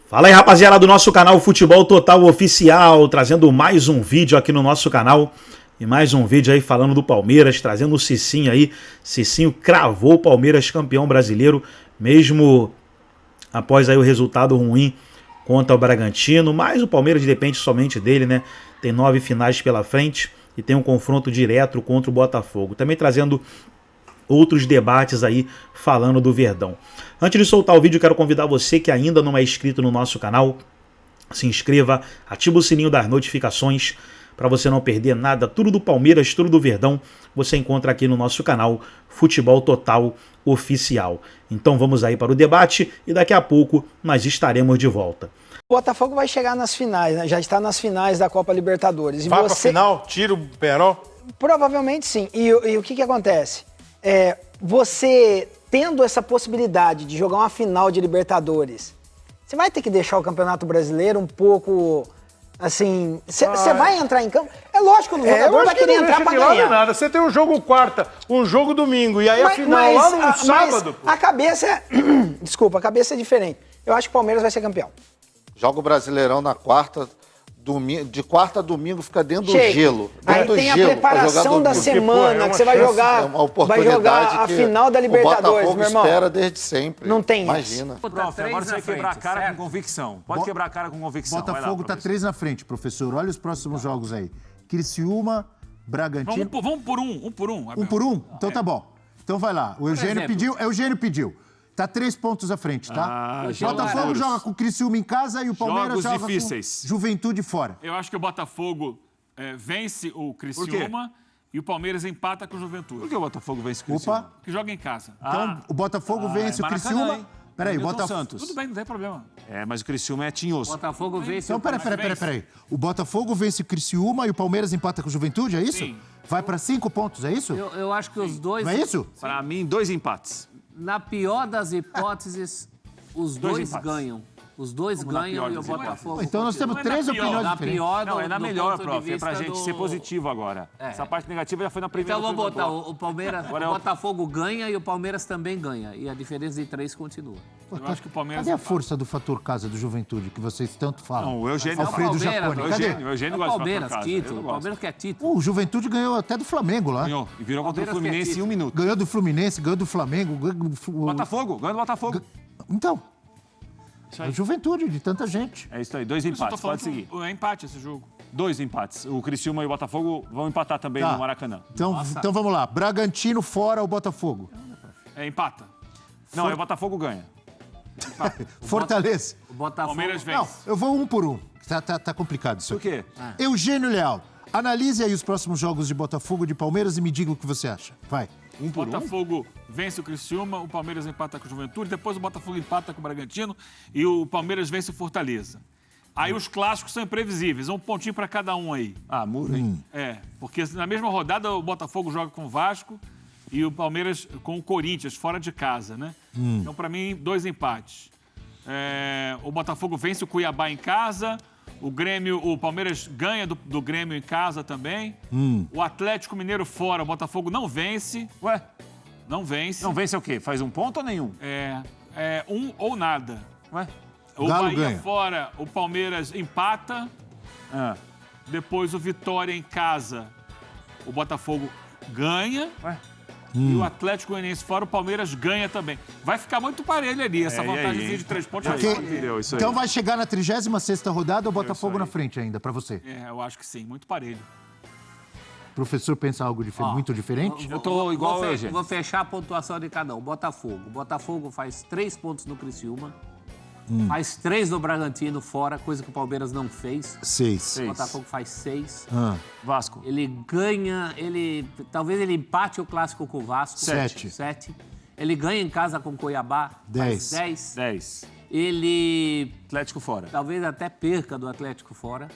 Fala aí, rapaziada do nosso canal Futebol Total Oficial, trazendo mais um vídeo aqui no nosso canal. E mais um vídeo aí falando do Palmeiras, trazendo o Cicinho aí. Cicinho cravou o Palmeiras campeão brasileiro, mesmo após aí o resultado ruim contra o Bragantino. Mas o Palmeiras depende somente dele, né? Tem 9 finais pela frente e tem um confronto direto contra o Botafogo. Também trazendo outros debates aí falando do Verdão. Antes de soltar o vídeo, quero convidar você que ainda não é inscrito no nosso canal, se inscreva, ativa o sininho das notificações para você não perder nada. Tudo do Palmeiras, tudo do Verdão, você encontra aqui no nosso canal Futebol Total Oficial. Então vamos aí para o debate e daqui a pouco nós estaremos de volta. O Botafogo vai chegar nas finais, né? Já está nas finais da Copa Libertadores. Vai pra final? Tira o Peró? Provavelmente sim. E o que acontece? Você tendo essa possibilidade de jogar uma final de Libertadores, você vai ter que deixar o Campeonato Brasileiro um pouco, assim... Você vai entrar em campo? É lógico que o jogador vai querer entrar pra ganhar. Nada. Você tem um jogo quarta, um jogo domingo, e aí a final lá no sábado. A cabeça é... Desculpa, a cabeça é diferente. Eu acho que o Palmeiras vai ser campeão. Joga o Brasileirão na quarta, de quarta a domingo fica dentro do gelo. Aí tem a preparação da semana, que você vai jogar, a final da Libertadores, meu irmão. Espera desde sempre. Não tem Imagina. Prof, agora você vai quebrar a cara com convicção. Pode quebrar a cara com convicção. Botafogo tá 3 na frente, professor. Olha os próximos jogos aí. Criciúma, Bragantino... Vamos por um. Um por um? Um por um? Então tá bom. Então vai lá. O Eugênio pediu. Tá 3 pontos à frente, tá? O Botafogo joga com o Criciúma em casa e o Palmeiras joga difíceis. Com Juventude fora. Eu acho que o Botafogo vence o Criciúma e o Palmeiras empata com o Juventude. Por que o Botafogo vence o Criciúma? Opa. Que joga em casa. Então o Botafogo vence o Criciúma. Peraí, o Botafogo... Tudo bem, não tem problema. Mas o Criciúma é tinhoso. Botafogo vence... Então, peraí. O Botafogo vence o Criciúma e o Palmeiras empata com o Juventude, é isso? Sim. Vai pra 5 pontos, é isso? Eu acho que os dois... Não é isso? Pra mim, 2 empates. Na pior das hipóteses, os dois ganham. Os dois ganham e o Botafogo... Então nós temos 3 opiniões diferentes. Não, é na melhor, prof. É pra gente ser positivo agora. Essa parte negativa já foi na primeira. Então vamos botar o Palmeiras... O Botafogo ganha e o Palmeiras também ganha. E a diferença de 3 continua. Eu acho que o Palmeiras... Cadê a força do fator casa do Juventude, que vocês tanto falam? Não, o Eugênio... Alfredo Jaconi, cadê? O Eugênio gosta de Palmeiras, fator título. O Palmeiras quer título. O Juventude ganhou até do Flamengo lá. Ganhou. E virou contra o Fluminense em 1 minuto. Ganhou do Fluminense, ganhou do Flamengo. Botafogo, ganhou do Botafogo. Então, é Juventude de tanta gente. É isso aí, 2 empates, pode seguir. É empate esse jogo. 2 empates. O Criciúma e o Botafogo vão empatar também no Maracanã. Então vamos lá. Bragantino fora o Botafogo. Empata. Não, o Botafogo ganha. Fortaleza. O Botafogo... Palmeiras vence. Não, eu vou 1 por 1. Tá complicado isso. Por quê? Eugênio Leal, analise aí os próximos jogos de Botafogo e de Palmeiras e me diga o que você acha. Vai. O Botafogo vence o Criciúma, o Palmeiras empata com o Juventude, depois o Botafogo empata com o Bragantino e o Palmeiras vence o Fortaleza. Aí os clássicos são imprevisíveis, 1 pontinho para cada um aí. Muro, hein? Porque na mesma rodada o Botafogo joga com o Vasco e o Palmeiras com o Corinthians, fora de casa, né? Então, para mim, 2 empates. O Botafogo vence o Cuiabá em casa, o Palmeiras ganha do Grêmio em casa também. O Atlético Mineiro fora, o Botafogo não vence. Ué? Não vence. Não vence o quê? Faz 1 ponto ou nenhum? 1 ou nada. Ué? O Galo Bahia ganha. fora, o Palmeiras empata. Depois o Vitória em casa, o Botafogo ganha. Ué? E o Atlético Goianiense fora, o Palmeiras ganha também. Vai ficar muito parelho ali, essa vantagemzinha de 3 pontos. Então vai chegar na 36ª rodada o Botafogo na frente ainda, pra você. Eu acho que sim, muito parelho. O professor pensa algo muito diferente? Eu tô igual ao Eugênio. Vou fechar a pontuação de cada um. Botafogo. O Botafogo faz 3 pontos no Criciúma. Faz 3 no Bragantino fora, coisa que o Palmeiras não fez. 6. O Botafogo faz 6. Vasco. Ele ganha, talvez ele empate o clássico com o Vasco. 7. Ele ganha em casa com o Cuiabá. 10. 10. Ele Atlético fora. talvez até perca do Atlético fora.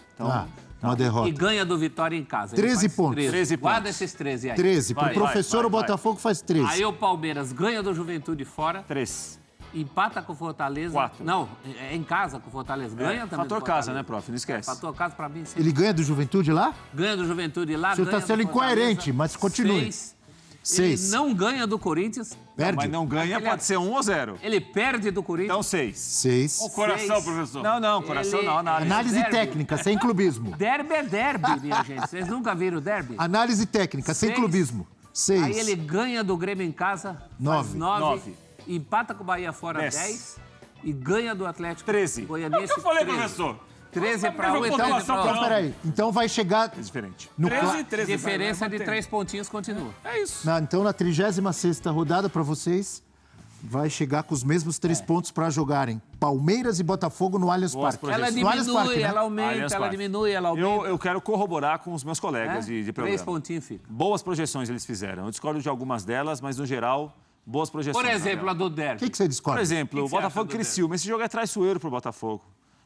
Uma derrota. E ganha do Vitória em casa. 13 pontos. 13 pontos. Guarda esses 13 aí. 13. Pro professor, o Botafogo faz 13. Aí o Palmeiras ganha do Juventude fora. 3. Empata com o Fortaleza. 4. Não, é em casa com o Fortaleza. Ganha também. Fator casa, né, prof? Não esquece. Fator casa pra mim. Sim. Ele ganha do Juventude lá? Ganha do Juventude lá. O senhor ganha tá sendo do Fortaleza, incoerente, mas continue. 6. 6. Ele não ganha do Corinthians. Perde? Mas não ganha, pode ser 1 ou 0. Ele perde do Corinthians. Então 6. 6. O coração, 6. professor. Não, coração Ele- não, análise. Análise Derby. técnica, sem clubismo. Derby é derby, minha gente. Vocês nunca viram derby? Análise técnica, sem 6. clubismo. 6. Aí ele ganha do Grêmio em casa. 9. 9. Empata com o Bahia fora 10. 10. E ganha do Atlético 13. Goianiense. É o que eu falei, 13. professor. 13 para Mesma um e 13 pontuação para pra Então, outro. peraí. Então vai chegar... É diferente. No 13 e 13. Diferença de vai, 3 pontinhos continua. É isso. Então, na 36ª rodada, para vocês, vai chegar com os mesmos 3 pontos para jogarem Palmeiras e Botafogo no Allianz Boas Parque. Ela No Allianz diminui, Parque, né? ela aumenta, Allianz ela Parque. diminui, ela aumenta. Eu quero corroborar com os meus colegas de 3 programa. pontinhos fica. Boas projeções eles fizeram. Eu discordo de algumas delas, mas no geral, boas projeções. Por exemplo, a Gabriel. do O derby. que você discorda? Por exemplo, O o que você acha Botafogo do Criciúma. Esse jogo é traiçoeiro pro Botafogo.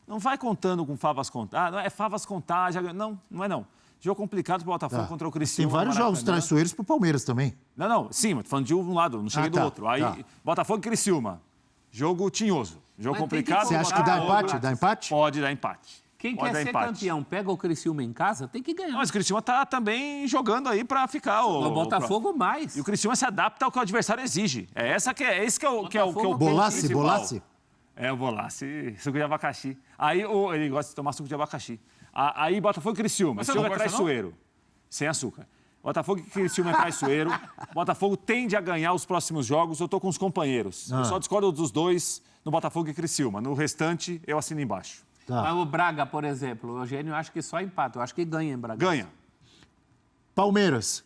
Não vai contando com favas contar. Não é favas contar. Não é não. Jogo complicado pro Botafogo Tá. contra o Criciúma. Tem vários no jogos Maracanã. traiçoeiros pro Palmeiras também. Não. Sim, mas tô falando de um lado, não cheguei tá, do outro. Aí, tá. Botafogo e Criciúma. Jogo tinhoso. Jogo Mas tem que complicado. Você acha que dá empate? Dá empate? Pode dar empate. Quem Pode quer dar ser empate. campeão, pega o Criciúma em casa, tem que ganhar. Mas o Criciúma tá também jogando aí pra ficar O Botafogo mais. E o Criciúma se adapta ao que o adversário exige. Esse que é o Botafogo Bolasse, principal. Bolasse? É, o Bolasse, suco de abacaxi. Aí ele gosta de tomar suco de abacaxi. Aí Botafogo e Criciúma. Mas Esse você jogo não é gosta, traiçoeiro. Sem açúcar. Botafogo e Criciúma é traiçoeiro. Botafogo tende a ganhar os próximos jogos. Eu tô com os companheiros. Eu só discordo dos dois no Botafogo e Criciúma. No restante, eu assino embaixo. Tá. Mas o Braga, por exemplo, o Eugênio acha que só empata. Eu acho que ganha em Braga. Ganha. Palmeiras.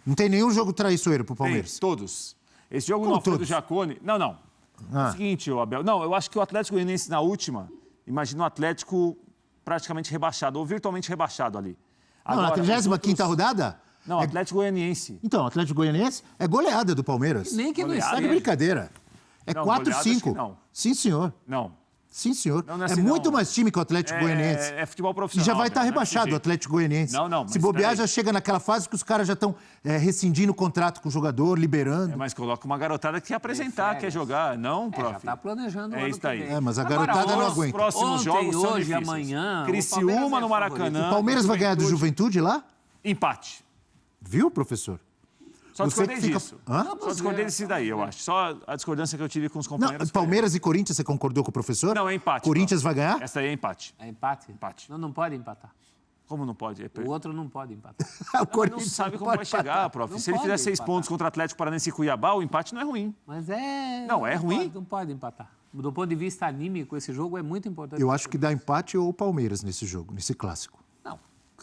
Não tem nenhum jogo traiçoeiro pro Tem, Palmeiras. todos. Esse jogo Como no Alfredo todos? Jaconi... Não. É o seguinte, ô Abel. Não, eu acho que o Atlético Goianiense na última, imagina o Atlético praticamente rebaixado, ou virtualmente rebaixado ali. Não, na Agora, 35ª rodada? Não, Atlético Goianiense. Então, o Atlético Goianiense é goleada do Palmeiras. Nem que não Goleada? Tá de esteja. brincadeira. É Não, goleada, acho 4-5. que não. Sim, senhor. Não. Sim, senhor. Não, não é é assim, muito não. mais time que o Atlético Goianiense. É futebol E profissional. já vai estar Abel, não é rebaixado desse o jeito. Atlético Goianiense. Não, mas Se bobear, peraí. já chega naquela fase que os caras já estão rescindindo o contrato com o jogador, liberando. Mas coloca uma garotada que quer apresentar, férias. quer jogar. Não, Já prof. tá planejando o É ano isso que aí. vem. É, mas a Agora, garotada não os aguenta. Próximos Ontem, jogos são hoje, difíceis. amanhã, o Palmeiras Criciúma é no favorito. Maracanã. O Palmeiras vai ganhar do Juventude lá? Empate. Viu, professor? Só Você discordei que fica- disso. Hã? Só discordei desse daí, eu acho. Só a discordância que eu tive com os Não, companheiros. Palmeiras e Corinthians, você concordou com o professor? Não, é empate. Corinthians vai ganhar? Essa aí é empate. É empate? Empate. Não pode empatar. Como não pode? O outro não pode empatar. O Não Corinthians sabe como pode vai chegar, prof. Não Se ele fizer pode 6 empatar. pontos contra o Atlético Paranaense e Cuiabá, o empate não é ruim. Mas é... Não, é ruim? Não pode empatar. Do ponto de vista anímico, esse jogo é muito importante. Eu acho que dá empate ou Palmeiras nesse jogo, nesse clássico. Não.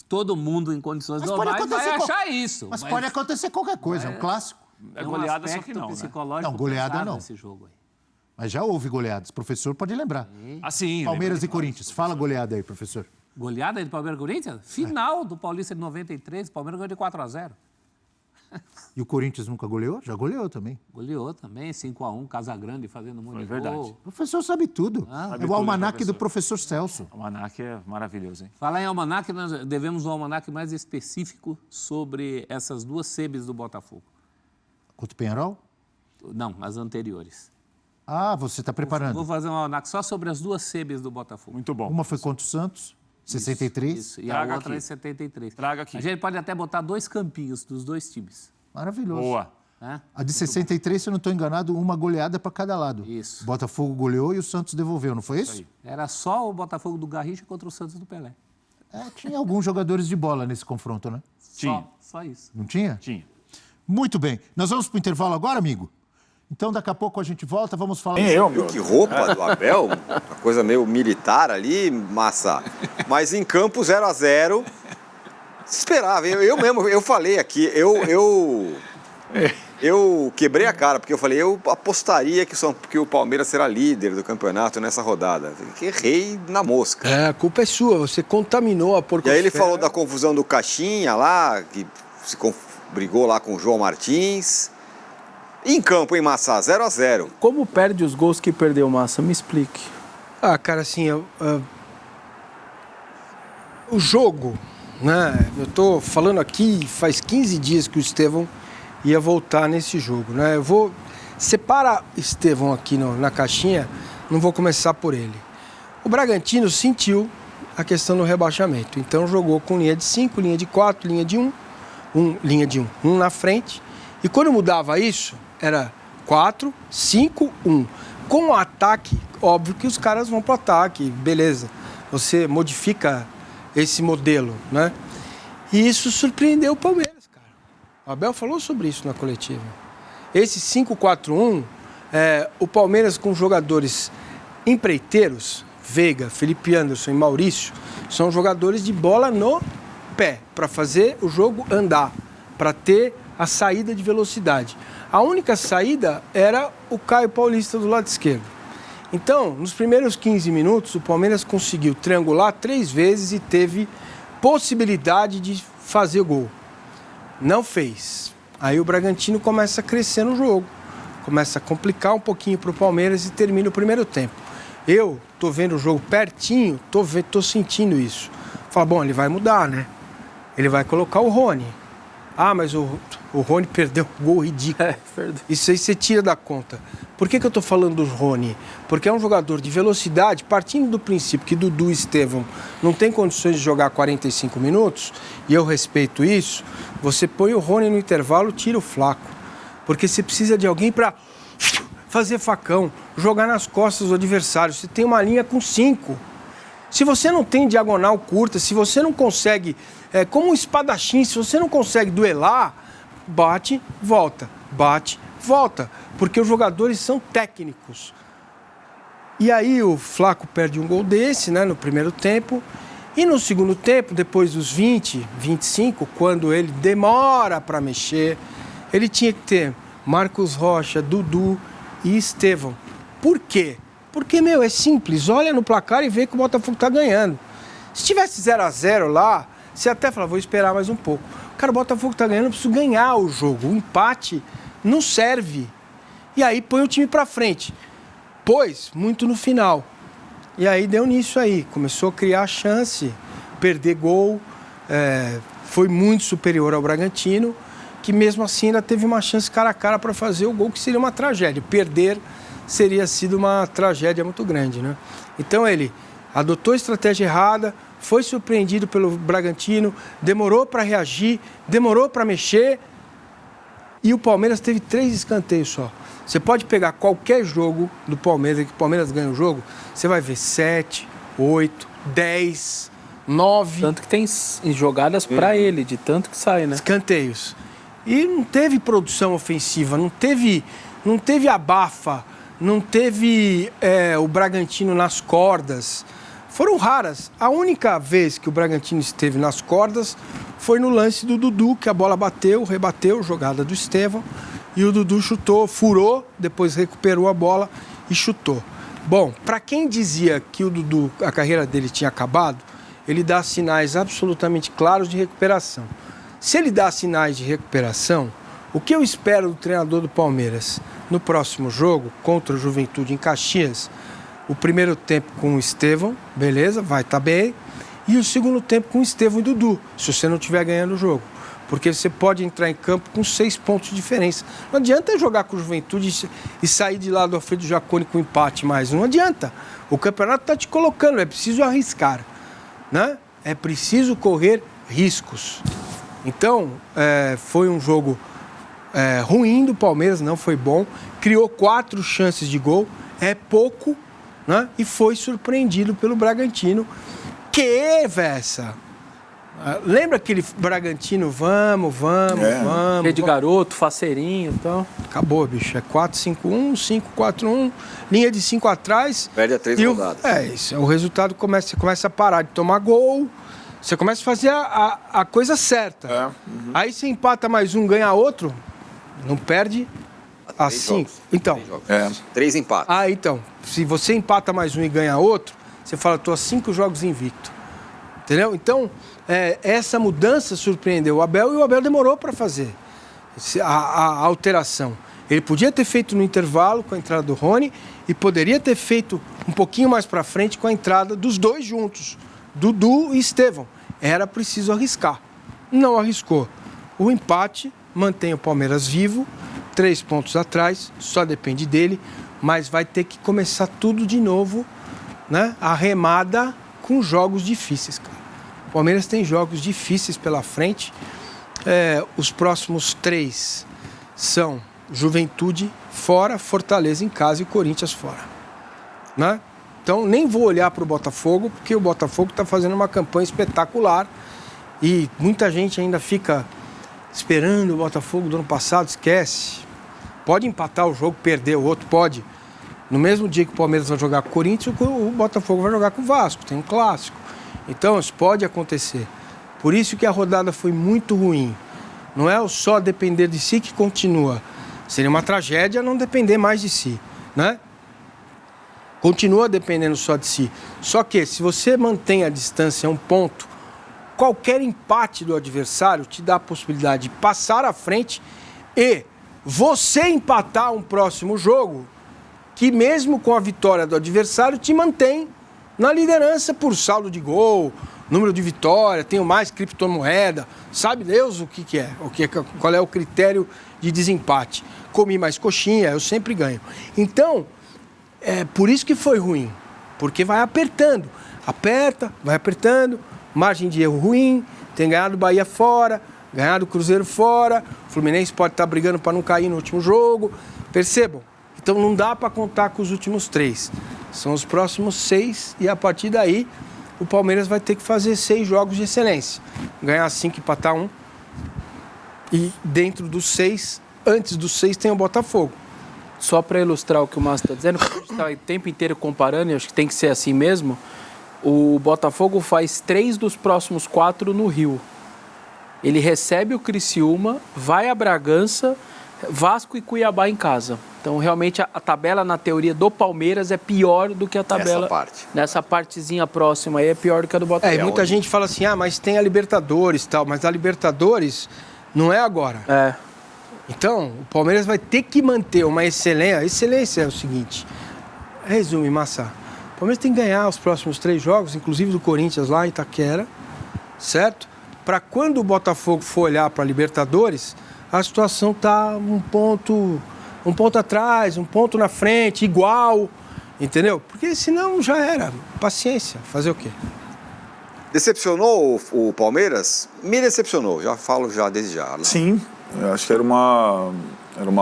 Todo mundo em condições Mas pode normais vai acontecer achar isso. Mas pode acontecer qualquer coisa, é um clássico. É Tem um goleada, só que aspecto não, né? psicológico Não, goleada pesado não. nesse jogo aí. Mas já houve goleadas. O professor pode lembrar. Assim, Palmeiras e Corinthians. Fala goleada aí, professor. Goleada de Palmeiras e Corinthians? Final do Paulista de 93, o Palmeiras ganhou de 4-0. E o Corinthians nunca goleou? Já goleou também. Goleou também, 5-1, Casagrande fazendo um monte de verdade. gol. O professor sabe tudo. Sabe é o tudo, almanaque do professor. professor Celso. O Manac é maravilhoso, hein? Falar em almanaque, nós devemos um almanaque mais específico sobre essas duas sebes do Botafogo. Contra o Penharol? Não, as anteriores. Ah, você está preparando. Vou fazer um almanaque só sobre as duas sebes do Botafogo. Muito bom. Uma foi contra o Santos, 63. Isso, e Traga a outra aqui. é 73. Traga aqui. A gente pode até botar 2 campinhos dos dois times. Maravilhoso. Boa. Né? A de 63, se eu não estou enganado, uma goleada para cada lado. Isso. O Botafogo goleou e o Santos devolveu, não foi isso? aí. Era só o Botafogo do Garrincha contra o Santos do Pelé. É, tinha alguns jogadores de bola nesse confronto, né? Tinha. Só isso. Não tinha? Tinha. Muito bem. Nós vamos para o intervalo agora, amigo? Então, daqui a pouco a gente volta, vamos falar... Viu que roupa do Abel? Uma coisa meio militar ali, massa. Mas em campo 0-0, esperava. Eu mesmo, eu falei aqui, eu quebrei a cara, porque eu falei, eu apostaria que o Palmeiras será líder do campeonato nessa rodada. Que errei na mosca. É, a culpa é sua, você contaminou a E porcosfera. aí ele falou da confusão do Caixinha lá, que brigou lá com o João Martins. Em campo, em Massa, 0-0. Como perde os gols que perdeu, Massa? Me explique. Ah, cara, assim, o jogo, né? Eu tô falando aqui, faz 15 dias que o Estevão ia voltar nesse jogo, né? Eu vou separar Estevão aqui na caixinha, não vou começar por ele. O Bragantino sentiu a questão do rebaixamento, então jogou com linha de 5, linha de 4, linha de 1, um na frente E quando mudava isso, era 4-5-1. Com o ataque, óbvio que os caras vão pro ataque, beleza. Você modifica esse modelo, né? E isso surpreendeu o Palmeiras, cara. O Abel falou sobre isso na coletiva. Esse 5-4-1, o Palmeiras com jogadores empreiteiros, Veiga, Felipe Anderson e Maurício, são jogadores de bola no pé, para fazer o jogo andar, para ter a saída de velocidade. A única saída era o Caio Paulista do lado esquerdo. Então, nos primeiros 15 minutos, o Palmeiras conseguiu triangular 3 vezes e teve possibilidade de fazer o gol. Não fez. Aí o Bragantino começa a crescer no jogo, começa a complicar um pouquinho para o Palmeiras e termina o primeiro tempo. Eu tô vendo o jogo pertinho, tô sentindo isso. Fala, bom, ele vai mudar, né? Ele vai colocar o Rony. Ah, mas o Rony perdeu um gol ridículo. Isso aí você tira da conta. Por que eu tô falando do Rony? Porque é um jogador de velocidade, partindo do princípio que Dudu e Estevão não tem condições de jogar 45 minutos, e eu respeito isso, você põe o Rony no intervalo, tira o Flaco. Porque você precisa de alguém para fazer facão, jogar nas costas do adversário. Você tem uma linha com 5. Se você não tem diagonal curta, se você não consegue, como um espadachim, se você não consegue duelar, bate, volta, porque os jogadores são técnicos. E aí o Flaco perde um gol desse, né, no primeiro tempo, e no segundo tempo, depois dos 20, 25, quando ele demora para mexer, ele tinha que ter Marcos Rocha, Dudu e Estevão. Por quê? Porque, é simples. Olha no placar e vê que o Botafogo tá ganhando. Se tivesse 0-0 lá, você até fala, vou esperar mais um pouco. Cara, o Botafogo tá ganhando, eu preciso ganhar o jogo. O empate não serve. E aí põe o time pra frente. Pôs muito no final. E aí deu nisso aí. Começou a criar chance, perder gol. Foi muito superior ao Bragantino, que mesmo assim ainda teve uma chance cara a cara para fazer o gol, que seria uma tragédia. Perder seria sido uma tragédia muito grande, né? Então ele adotou a estratégia errada, foi surpreendido pelo Bragantino, demorou para reagir, demorou para mexer, e o Palmeiras teve 3 escanteios só. Você pode pegar qualquer jogo do Palmeiras, que o Palmeiras ganha o jogo, você vai ver 7, 8, 10, 9... Tanto que tem jogadas para ele, de tanto que sai, né? Escanteios. E não teve produção ofensiva, não teve abafa, não teve o Bragantino nas cordas. Foram raras. A única vez que o Bragantino esteve nas cordas foi no lance do Dudu, que a bola bateu, rebateu, jogada do Estevão, e o Dudu chutou, furou, depois recuperou a bola e chutou. Bom, para quem dizia que o Dudu, a carreira dele tinha acabado, ele dá sinais absolutamente claros de recuperação. Se ele dá sinais de recuperação, o que eu espero do treinador do Palmeiras no próximo jogo, contra o Juventude em Caxias, o primeiro tempo com o Estevão, beleza, vai estar bem, e o segundo tempo com o Estevão e Dudu, se você não estiver ganhando o jogo. Porque você pode entrar em campo com 6 pontos de diferença. Não adianta jogar com o Juventude e sair de lá do Alfredo Jaconi com empate mais. Não adianta. O campeonato está te colocando, é preciso arriscar, né? É preciso correr riscos. Então, foi um jogo ruim do Palmeiras, não foi bom. Criou 4 chances de gol, é pouco, né? E foi surpreendido pelo Bragantino. Que, Vessa? Lembra aquele Bragantino, vamos. Cheio de garoto, faceirinho e tal. Acabou, bicho. É 4-5-1, 5-4-1, linha de 5 atrás. Perde a 3 rodadas. Isso. O resultado você começa a parar de tomar gol. Você começa a fazer a coisa certa. Aí você empata mais um, ganha outro, não perde a 5. Então. 3 empates. Então. Se você empata mais um e ganha outro, você fala, estou a 5 jogos invicto. Entendeu? Então, essa mudança surpreendeu o Abel e o Abel demorou para fazer a alteração. Ele podia ter feito no intervalo com a entrada do Rony e poderia ter feito um pouquinho mais para frente com a entrada dos dois juntos, Dudu e Estevão. Era preciso arriscar. Não arriscou. O empate mantém o Palmeiras vivo, 3 pontos atrás, só depende dele, mas vai ter que começar tudo de novo, né? A remada com jogos difíceis, cara. O Palmeiras tem jogos difíceis pela frente. Os próximos 3 são Juventude fora, Fortaleza em casa e Corinthians fora. Né? Então, nem vou olhar para o Botafogo, porque o Botafogo está fazendo uma campanha espetacular e muita gente ainda fica esperando o Botafogo do ano passado, esquece. Pode empatar o jogo, perder o outro, pode. No mesmo dia que o Palmeiras vai jogar com o Corinthians, o Botafogo vai jogar com o Vasco, tem um clássico. Então, isso pode acontecer. Por isso que a rodada foi muito ruim. Não é o só depender de si que continua. Seria uma tragédia não depender mais de si, né? Continua dependendo só de si. Só que, se você mantém a distância a um ponto, qualquer empate do adversário te dá a possibilidade de passar à frente e você empatar um próximo jogo que, mesmo com a vitória do adversário, te mantém na liderança por saldo de gol, número de vitória, tenho mais criptomoeda, sabe Deus o que é, qual é o critério de desempate. Comi mais coxinha, eu sempre ganho. Então, é por isso que foi ruim, porque vai apertando, vai apertando, margem de erro ruim, tem ganhado o Bahia fora, ganhado o Cruzeiro fora, o Fluminense pode estar brigando para não cair no último jogo, percebam? Então não dá para contar com os últimos 3, são os próximos 6 e a partir daí o Palmeiras vai ter que fazer 6 jogos de excelência, ganhar 5, empatar 1 e dentro dos 6, antes dos 6 tem o Botafogo. Só para ilustrar o que o Márcio está dizendo, porque a gente está o tempo inteiro comparando, e acho que tem que ser assim mesmo, o Botafogo faz 3 dos próximos 4 no Rio. Ele recebe o Criciúma, vai a Bragança, Vasco e Cuiabá em casa. Então, realmente, a tabela, na teoria, do Palmeiras é pior do que a tabela... Nessa partezinha próxima aí é pior do que a do Botafogo. E muita gente fala assim, mas tem a Libertadores e tal, mas a Libertadores não é agora. Então, o Palmeiras vai ter que manter uma excelência. A excelência é o seguinte, resume, Massa, o Palmeiras tem que ganhar os próximos 3 jogos, inclusive do Corinthians lá em Itaquera, certo? Para quando o Botafogo for olhar para a Libertadores, a situação está um ponto atrás, um ponto na frente, igual, entendeu? Porque senão já era. Paciência, fazer o quê? Decepcionou o Palmeiras? Me decepcionou, já falo desde já. Né? Sim, eu acho que era uma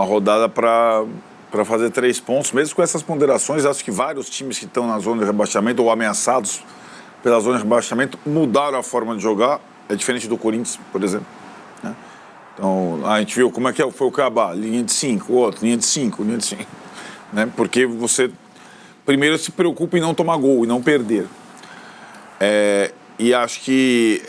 rodada para fazer 3 pontos, mesmo com essas ponderações. Acho que vários times que estão na zona de rebaixamento ou ameaçados pela zona de rebaixamento mudaram a forma de jogar. É diferente do Corinthians, por exemplo. Né? Então, a gente viu como é que foi o Cuiabá, linha de 5, o outro, linha de 5, linha de 5. Né? Porque você, primeiro, se preocupa em não tomar gol e não perder. E acho que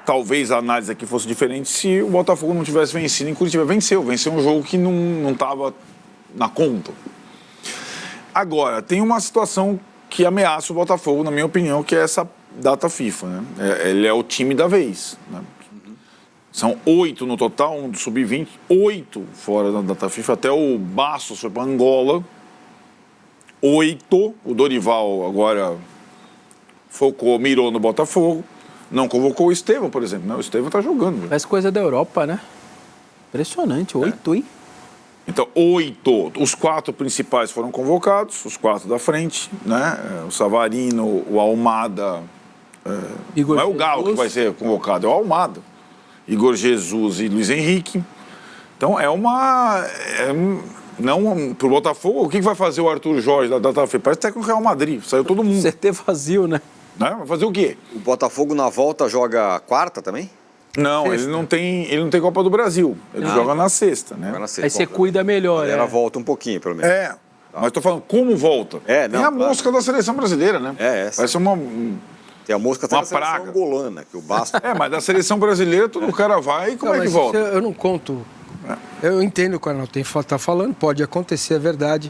talvez a análise aqui fosse diferente se o Botafogo não tivesse vencido em Curitiba. Venceu um jogo que não estava na conta. Agora, tem uma situação que ameaça o Botafogo, na minha opinião, que é essa data FIFA, né? Ele é o time da vez, né? São 8 no total, um do Sub-20, 8 fora da data FIFA, até o Bastos foi para Angola, 8, o Dorival agora mirou no Botafogo, não convocou o Estevão, por exemplo, né? O Estevão está jogando. Parece coisa da Europa, né? Impressionante, 8, hein? Então, 8, os 4 principais foram convocados, os 4 da frente, né? O Savarino, o Almada, não é o Galo que vai ser convocado, é o Almada. Igor Jesus e Luiz Henrique. Então, pro Botafogo, o que vai fazer o Arthur Jorge da Data FIFA? Parece técnico do Real Madrid, saiu todo mundo. CT vazio, né? Vai fazer o quê? O Botafogo na volta joga quarta também? Não, ele não tem Copa do Brasil. Ele joga na sexta, né? Aí você cuida melhor, Ela volta um pouquinho, pelo menos. Mas tô falando como volta. Tem a mosca da seleção brasileira, né? Essa. Vai ser uma... Tem a mosca uma da seleção praga. angolana, que o Bastos... mas da seleção brasileira, todo o cara vai e como é que volta? Eu não conto. Eu entendo o que o Arnaldo está falando, pode acontecer, é verdade.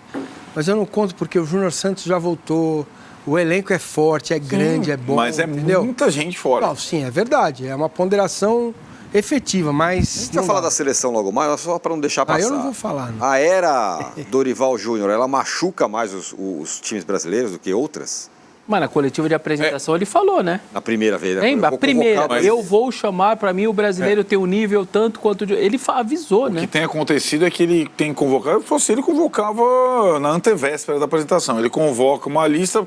Mas eu não conto porque o Júnior Santos já voltou, o elenco é forte, é grande, é bom. Mas entendeu? Muita gente fora. Não, sim, é verdade. É uma ponderação efetiva, mas... A gente vai falar da seleção logo mais, só para não deixar passar. Eu não vou falar. Não. A era Dorival Júnior, ela machuca mais os times brasileiros do que outras? Mas na coletiva de apresentação ele falou, né? Na primeira vez, né? Lembra? A primeira. Eu vou chamar, para mim, o brasileiro tem um nível tanto quanto... Ele avisou, né? O que tem acontecido é que ele tem convocado... Ele convocava na antevéspera da apresentação. Ele convoca uma lista,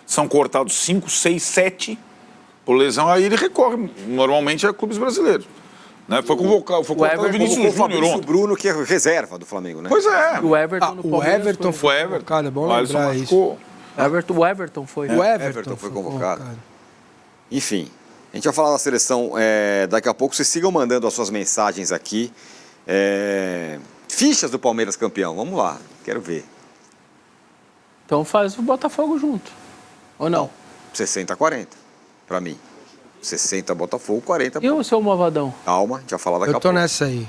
são cortados 5, 6, 7 por lesão, aí ele recorre normalmente a clubes brasileiros. Né? Foi convocado o Vinícius Júnior ontem. O Bruno, que é reserva do Flamengo, né? Pois é. O Everton no Palmeiras. O Everton foi convocado, é bom lembrar isso. O Everton foi. O Everton foi convocado. Enfim, a gente vai falar da seleção daqui a pouco. Vocês sigam mandando as suas mensagens aqui. Fichas do Palmeiras campeão, vamos lá, quero ver. Então faz o Botafogo junto, ou não? 60-40, pra mim. 60 Botafogo, 40... E o seu Movadão? Calma, a gente vai falar daqui a pouco. Eu tô nessa aí.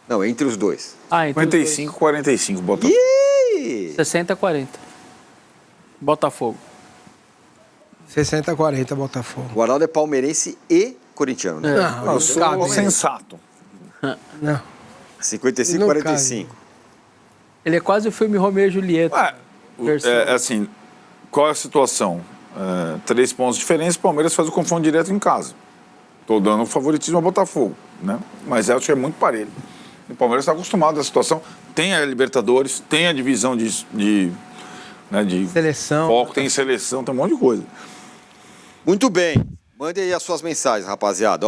Não, entre os dois. Entre 55-45 Botafogo. 60-40. Botafogo. 60-40 Botafogo. O Arnaldo é palmeirense e corintiano, né? Não, eu sou sensato. Não. 55-45. Ele é quase o filme Romeu e Julieta. Assim, qual é a situação? 3 pontos de diferença, o Palmeiras faz o confronto direto em casa. Estou dando favoritismo ao Botafogo, né? Mas acho que é muito parelho. O Palmeiras está acostumado à situação. Tem a Libertadores, tem a divisão de seleção. Foco, tem seleção, tem um monte de coisa. Muito bem. Mande aí as suas mensagens, rapaziada.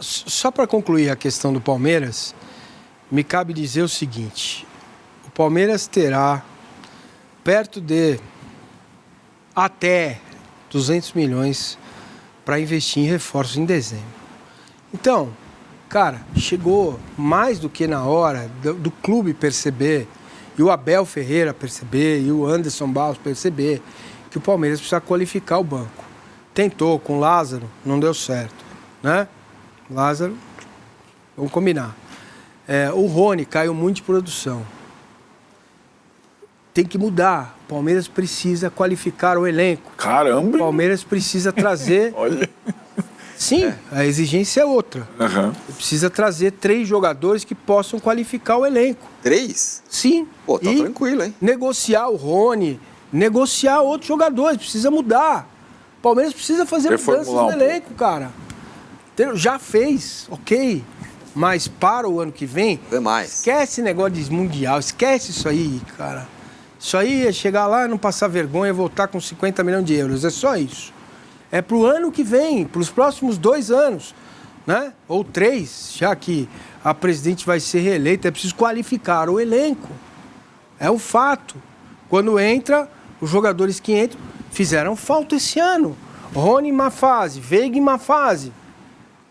Só para concluir a questão do Palmeiras, me cabe dizer o seguinte. O Palmeiras terá perto de até 200 milhões para investir em reforços em dezembro. Então, cara, chegou mais do que na hora do clube perceber, e o Abel Ferreira perceber, e o Anderson Barros perceber, que o Palmeiras precisa qualificar o banco. Tentou com o Lázaro, não deu certo, né? Lázaro, vamos combinar. O Rony caiu muito de produção. Tem que mudar. O Palmeiras precisa qualificar o elenco. Caramba! O Palmeiras precisa trazer... Olha... Sim, a exigência é outra. Precisa trazer 3 jogadores que possam qualificar o elenco. 3? Sim. Pô, tá tranquilo, hein? Negociar o Rony, negociar outros jogadores, precisa mudar. O Palmeiras precisa fazer mudanças no elenco, cara. Já fez, ok. Mas para o ano que vem, esquece esse negócio de mundial, esquece isso aí, cara. Isso aí é chegar lá, não passar vergonha e voltar com 50 milhões de euros. É só isso. É para o ano que vem, para os próximos 2 anos, né? Ou 3, já que a presidente vai ser reeleita, é preciso qualificar o elenco. É um fato. Quando entra, os jogadores que entram fizeram falta esse ano. Rony em má fase, Veiga em má fase.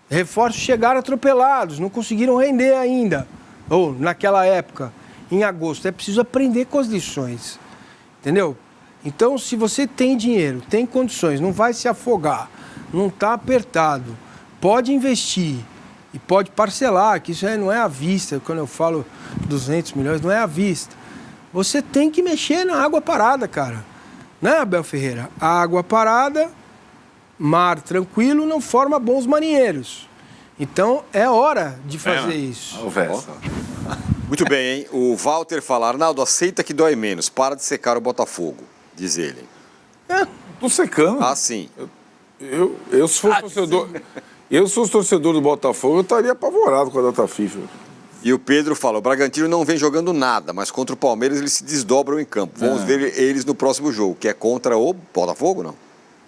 Reforços chegaram atropelados, não conseguiram render ainda. Ou naquela época, em agosto. É preciso aprender com as lições. Entendeu? Então, se você tem dinheiro, tem condições, não vai se afogar, não está apertado, pode investir e pode parcelar, que isso não é à vista. Quando eu falo 200 milhões, não é à vista. Você tem que mexer na água parada, cara. Né, Abel Ferreira? A água parada, mar tranquilo, não forma bons marinheiros. Então, é hora de fazer isso. Muito bem, hein? O Walter fala, Arnaldo, aceita que dói menos, para de secar o Botafogo, diz ele. Tô secando. Ah, sim. Eu se fosse torcedor... Eu, se fosse torcedor do Botafogo, eu estaria apavorado com a data FIFA. E o Pedro fala, o Bragantino não vem jogando nada, mas contra o Palmeiras eles se desdobram em campo. Vamos ver eles no próximo jogo, que é contra o Botafogo, não?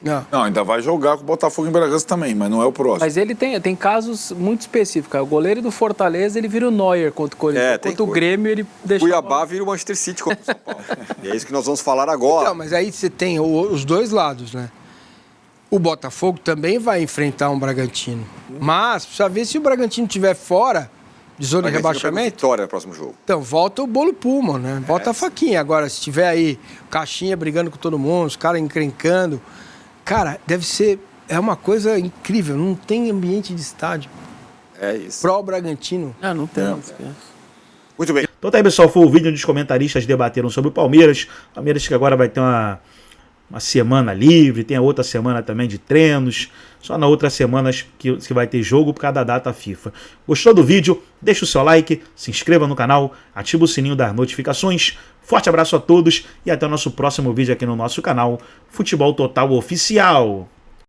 Não, ainda vai jogar com o Botafogo em Bragança também, mas não é o próximo. Mas ele tem casos muito específicos. O goleiro do Fortaleza, ele vira o Neuer contra o Corinthians. Contra o Grêmio, ele deixa... Cuiabá vira o Manchester City contra o São Paulo. E é isso que nós vamos falar agora. Não, mas aí você tem os dois lados, né? O Botafogo também vai enfrentar um Bragantino. Mas precisa ver se o Bragantino estiver fora de zona de rebaixamento. Vitória no próximo jogo. Então, volta o bolo Puma, né? Volta a faquinha. Agora, se tiver aí Caixinha brigando com todo mundo, os caras encrencando... Cara, deve ser... É uma coisa incrível. Não tem ambiente de estádio. É isso. Pro Bragantino. Não tem. Muito bem. Então tá aí, pessoal. Foi o vídeo onde os comentaristas debateram sobre o Palmeiras. Palmeiras que agora vai ter uma semana livre. Tem a outra semana também de treinos. Só na outra semana que vai ter jogo por causa da data FIFA. Gostou do vídeo? Deixa o seu like, se inscreva no canal, ativa o sininho das notificações. Forte abraço a todos e até o nosso próximo vídeo aqui no nosso canal Futebol Total Oficial.